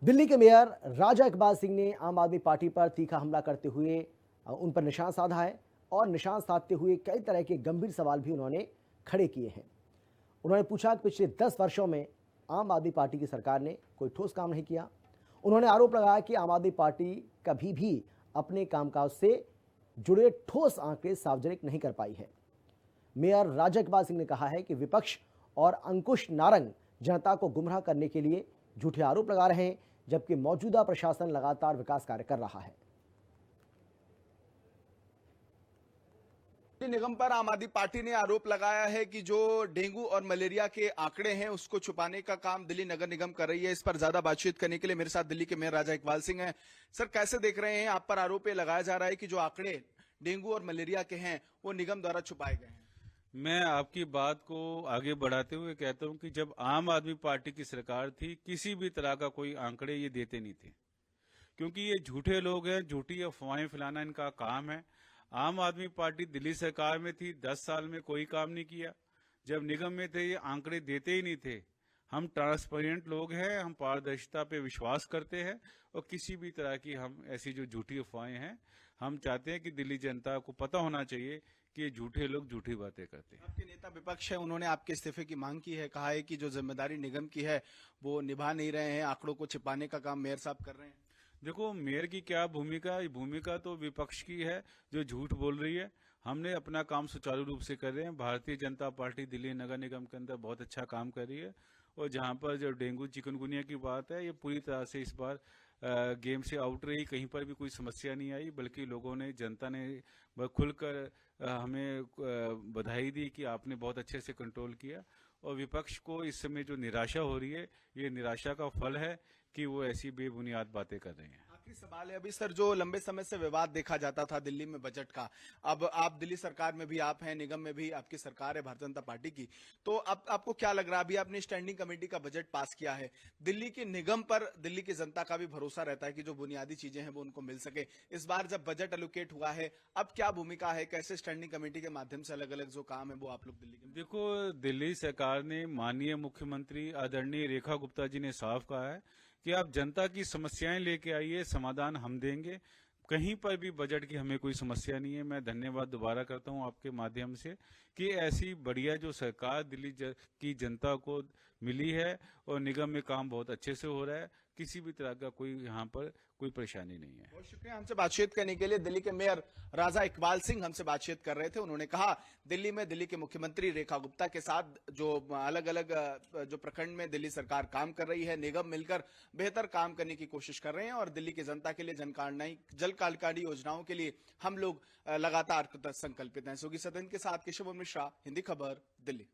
दिल्ली के मेयर राजा इकबाल सिंह ने आम आदमी पार्टी पर तीखा हमला करते हुए उन पर निशान साधा है और निशान साधते हुए कई तरह के गंभीर सवाल भी उन्होंने खड़े किए हैं। उन्होंने पूछा कि पिछले 10 वर्षों में आम आदमी पार्टी की सरकार ने कोई ठोस काम नहीं किया। उन्होंने आरोप लगाया कि आम आदमी पार्टी कभी भी अपने कामकाज से जुड़े ठोस आंकड़े सार्वजनिक नहीं कर पाई है। मेयर राजा इकबाल सिंह ने कहा है कि विपक्ष और अंकुश नारंग जनता को गुमराह करने के लिए झूठे आरोप लगा रहे हैं, जबकि मौजूदा प्रशासन लगातार विकास कार्य कर रहा है। दिल्ली निगम पर आम आदमी पार्टी ने आरोप लगाया है कि जो डेंगू और मलेरिया के आंकड़े हैं उसको छुपाने का काम दिल्ली नगर निगम कर रही है। इस पर ज्यादा बातचीत करने के लिए मेरे साथ दिल्ली के मेयर राजा इकबाल सिंह हैं। सर, कैसे देख रहे हैं, आप पर आरोप ये लगाया जा रहा है कि जो आंकड़े डेंगू और मलेरिया के हैं वो निगम द्वारा छुपाए गए हैं। मैं आपकी बात को आगे बढ़ाते हुए कहता हूं कि जब आम आदमी पार्टी की सरकार थी, किसी भी तरह का कोई आंकड़े ये देते नहीं थे, क्योंकि ये झूठे लोग हैं, झूठी अफवाहें फैलाना इनका काम है। आम आदमी पार्टी दिल्ली सरकार में थी, 10 साल में कोई काम नहीं किया। जब निगम में थे, ये आंकड़े देते ही नहीं थे। हम ट्रांसपेरेंट लोग हैं, हम पारदर्शिता पे विश्वास करते हैं और किसी भी तरह की हम ऐसी जो झूठी अफवाहें हैं, हम चाहते हैं कि दिल्ली जनता को पता होना चाहिए कि ये झूठे लोग झूठी बातें करते हैं। आपके नेता विपक्ष है, उन्होंने आपके इस्तीफे की मांग की है, कहा है कि जो जिम्मेदारी निगम की है वो निभा नहीं रहे हैं, आंकड़ों को छिपाने का काम मेयर साहब कर रहे हैं। देखो, मेयर की क्या भूमिका, ये भूमिका तो विपक्ष की है जो झूठ बोल रही है। हमने अपना काम सुचारू रूप से कर रहे हैं। भारतीय जनता पार्टी दिल्ली नगर निगम के अंदर बहुत अच्छा काम कर रही है और जहां पर जो डेंगू चिकनगुनिया की बात है, ये पूरी तरह से इस बार गेम से आउट रही। कहीं पर भी कोई समस्या नहीं आई, बल्कि लोगों ने, जनता ने खुलकर हमें बधाई दी कि आपने बहुत अच्छे से कंट्रोल किया। और विपक्ष को इस समय जो निराशा हो रही है, ये निराशा का फल है कि वो ऐसी बेबुनियाद बातें कर रहे हैं। आखिरी सवाल है, अभी सर जो लंबे समय से विवाद देखा जाता था दिल्ली में बजट का, अब आप दिल्ली सरकार में भी आप हैं, निगम में भी आपकी सरकार है भारतीय जनता पार्टी की, तो अब आपको क्या लग रहा है, अभी आपने स्टैंडिंग कमेटी का बजट पास किया है, दिल्ली के निगम पर दिल्ली की जनता का भी भरोसा रहता है कि जो बुनियादी चीजें हैं वो उनको मिल सके। इस बार जब बजट एलोकेट हुआ है, अब क्या भूमिका है, कैसे स्टैंडिंग कमेटी के माध्यम से अलग अलग जो काम है वो आप लोग दिल्ली के? देखो, दिल्ली सरकार ने, माननीय मुख्यमंत्री आदरणीय रेखा गुप्ता जी ने साफ कहा है कि आप जनता की समस्याएं लेके आइए, समाधान हम देंगे। कहीं पर भी बजट की हमें कोई समस्या नहीं है। मैं धन्यवाद दोबारा करता हूं आपके माध्यम से कि ऐसी बढ़िया जो सरकार दिल्ली की जनता को मिली है और निगम में काम बहुत अच्छे से हो रहा है। किसी भी तरह का कोई यहाँ पर कोई परेशानी नहीं है। बहुत शुक्रिया हमसे बातचीत करने के लिए। दिल्ली के मेयर राजा इकबाल सिंह हमसे बातचीत कर रहे थे। उन्होंने कहा दिल्ली में दिल्ली के मुख्यमंत्री रेखा गुप्ता के साथ जो अलग अलग जो प्रखंड में दिल्ली सरकार काम कर रही है, निगम मिलकर बेहतर काम करने की कोशिश कर रहे हैं और दिल्ली की जनता के लिए जल कल्याणकारी योजनाओं के लिए हम लोग लगातार संकल्पित हैं। सोगी सदन के साथ केशव मिश्रा, हिंदी खबर, दिल्ली।